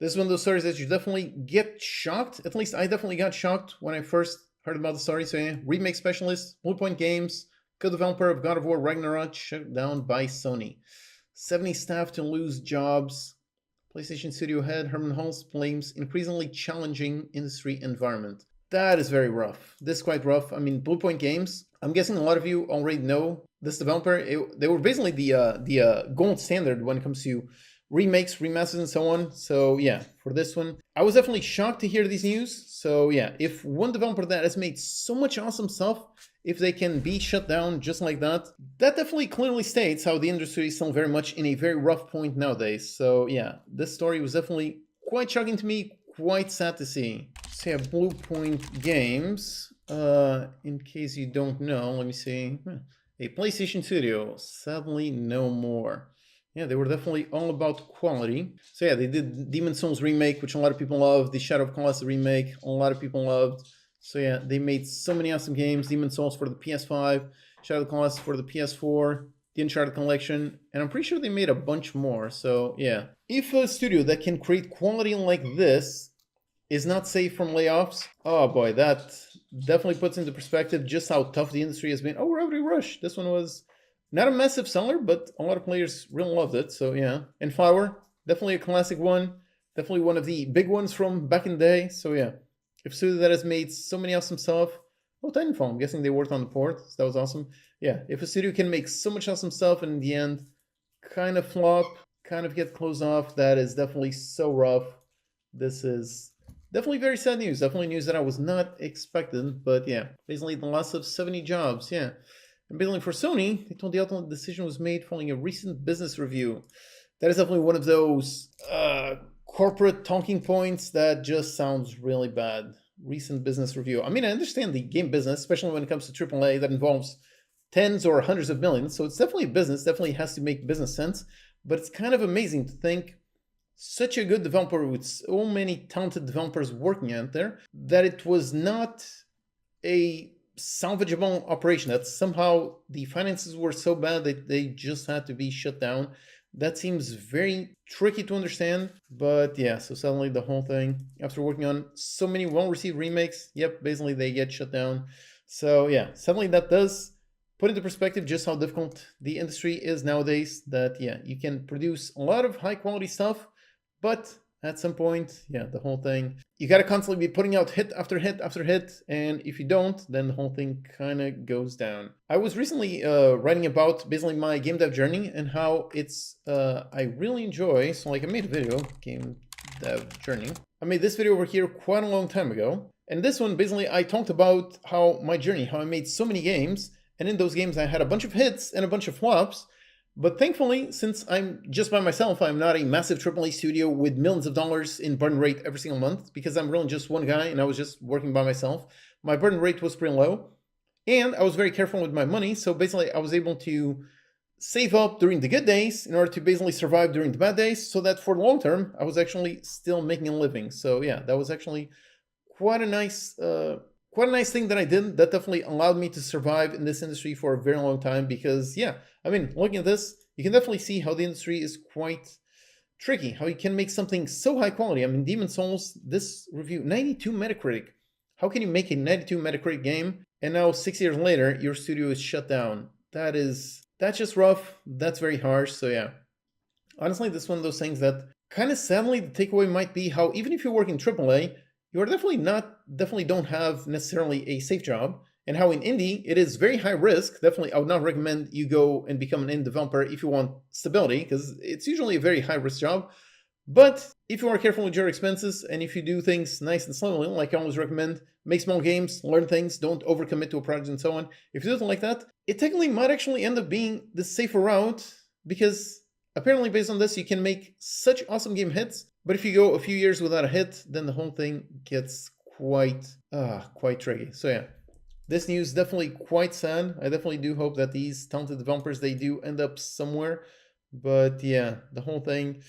This is one of those stories that you definitely get shocked. At least I definitely got shocked when I first heard about the story. So yeah, remake specialist, Bluepoint Games, co-developer of God of War Ragnarok, shut down by Sony. 70 staff to lose jobs. PlayStation Studio head Herman Hulse blames increasingly challenging industry environment. That is very rough. This is quite rough. I mean, Bluepoint Games, I'm guessing a lot of you already know this developer. They were basically the gold standard when it comes to remakes, remasters, and so on. So yeah, for this one, I was definitely shocked to hear these news. So yeah, if one developer that has made so much awesome stuff, if they can be shut down just like that, that definitely clearly states how the industry is still very much in a very rough point nowadays. So yeah, this story was definitely quite shocking to me, quite sad to see. So yeah, Bluepoint Games, in case you don't know, let me see, a PlayStation Studio, sadly no more. Yeah, they were definitely all about quality. So yeah, they did Demon Souls remake, which a lot of people loved, the Shadow of Colossus remake, a lot of people loved. So yeah, they made so many awesome games, Demon Souls for the PS5, Shadow of the Colossus for the PS4, the Uncharted Collection, and I'm pretty sure they made a bunch more. So yeah, if a studio that can create quality like this is not safe from layoffs, oh boy, that definitely puts into perspective just how tough the industry has been. Oh, Gravity Rush, this one was not a massive seller, but a lot of players really loved it, so yeah. And Flower, definitely a classic one, definitely one of the big ones from back in the day, so yeah. If a studio that has made so many awesome stuff, oh, Titanfall, I'm guessing they worked on the port, so that was awesome. Yeah, if a studio can make so much awesome stuff and in the end kind of flop, kind of get closed off, that is definitely so rough. This is definitely very sad news, definitely news that I was not expecting, but yeah, basically the loss of 70 jobs, yeah. And basically for Sony, they told the ultimate decision was made following a recent business review. That is definitely one of those corporate talking points that just sounds really bad. Recent business review. I mean, I understand the game business, especially when it comes to AAA that involves tens or hundreds of millions. So it's definitely a business, definitely has to make business sense. But it's kind of amazing to think such a good developer with so many talented developers working out there that it was not a salvageable operation, that somehow the finances were so bad that they just had to be shut down. That seems very tricky to understand, but yeah, so suddenly the whole thing, after working on so many well-received remakes, yep, basically they get shut down. So yeah, suddenly that does put into perspective just how difficult the industry is nowadays, that yeah, you can produce a lot of high-quality stuff, but at some point, yeah, the whole thing, you gotta constantly be putting out hit after hit after hit, and if you don't, then the whole thing kind of goes down. I was recently writing about basically my game dev journey and how it's, I really enjoy, so like I made a video, game dev journey. I made this video over here quite a long time ago, and this one, basically I talked about how my journey, how I made so many games, and in those games I had a bunch of hits and a bunch of flops. But thankfully, since I'm just by myself, I'm not a massive AAA studio with millions of dollars in burn rate every single month, because I'm really just one guy and I was just working by myself. My burn rate was pretty low, and I was very careful with my money, so basically I was able to save up during the good days in order to basically survive during the bad days, so that for the long term, I was actually still making a living. So yeah, that was actually quite a nice thing that I did, that definitely allowed me to survive in this industry for a very long time, because yeah, I mean, looking at this, you can definitely see how the industry is quite tricky, how you can make something so high quality. I mean, Demon Souls, this review, 92 Metacritic. How can you make a 92 Metacritic game and now 6 years later, your studio is shut down? That's just rough, that's very harsh, so yeah. Honestly, this is one of those things that kind of sadly the takeaway might be how even if you work in AAA, you are definitely don't have necessarily a safe job, and how in indie it is very high risk. Definitely, I would not recommend you go and become an indie developer if you want stability, because it's usually a very high risk job. But if you are careful with your expenses, and if you do things nice and slowly, like I always recommend, make small games, learn things, don't overcommit to a project and so on. If you do something like that, it technically might actually end up being the safer route, because apparently based on this, you can make such awesome game hits. But if you go a few years without a hit, then the whole thing gets quite tricky. So yeah, this news is definitely quite sad. I definitely do hope that these talented developers, they do end up somewhere. But yeah, the whole thing,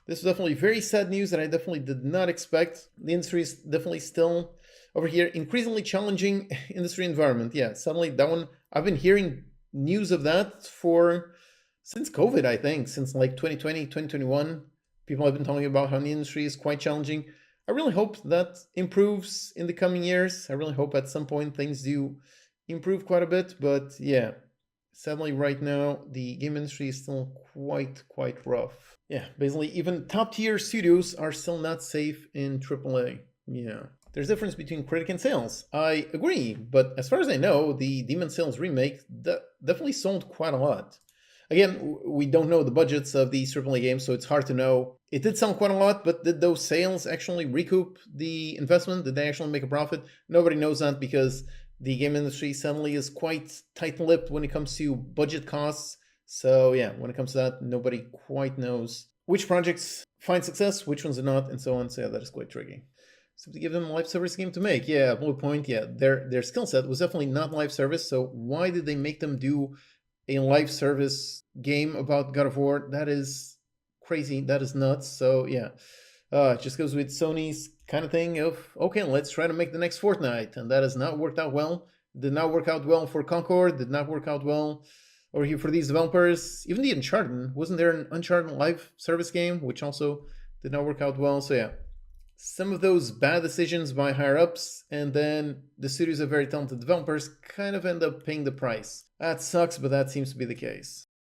this is definitely very sad news that I definitely did not expect. The industry is definitely still over here, increasingly challenging industry environment. Yeah, suddenly that one, I've been hearing news of that since COVID, I think, since like 2020, 2021. People have been talking about how the industry is quite challenging. I really hope that improves in the coming years. I really hope at some point things do improve quite a bit. But yeah, sadly, right now, the game industry is still quite rough. Yeah, basically, even top tier studios are still not safe in AAA. Yeah. There's a difference between critic and sales. I agree, but as far as I know, the Demon Sales remake definitely sold quite a lot. Again, we don't know the budgets of these AAA games, so it's hard to know. It did sell quite a lot, but did those sales actually recoup the investment? Did they actually make a profit? Nobody knows that because the game industry suddenly is quite tight-lipped when it comes to budget costs. So yeah, when it comes to that, nobody quite knows which projects find success, which ones do not, and so on. So yeah, that is quite tricky. So to give them a live service game to make, yeah, Bluepoint, yeah, their skill set was definitely not live service. So why did they make them do a live service game about God of War? That is crazy. That is nuts. So yeah, it just goes with Sony's kind of thing of okay, let's try to make the next Fortnite, and that has not worked out well. Did not work out well for Concord. Did not work out well over here for these developers. Even the Uncharted, wasn't there an Uncharted live service game which also did not work out well? So yeah, some of those bad decisions by higher ups, and then the studios of very talented developers kind of end up paying the price. That sucks, but that seems to be the case.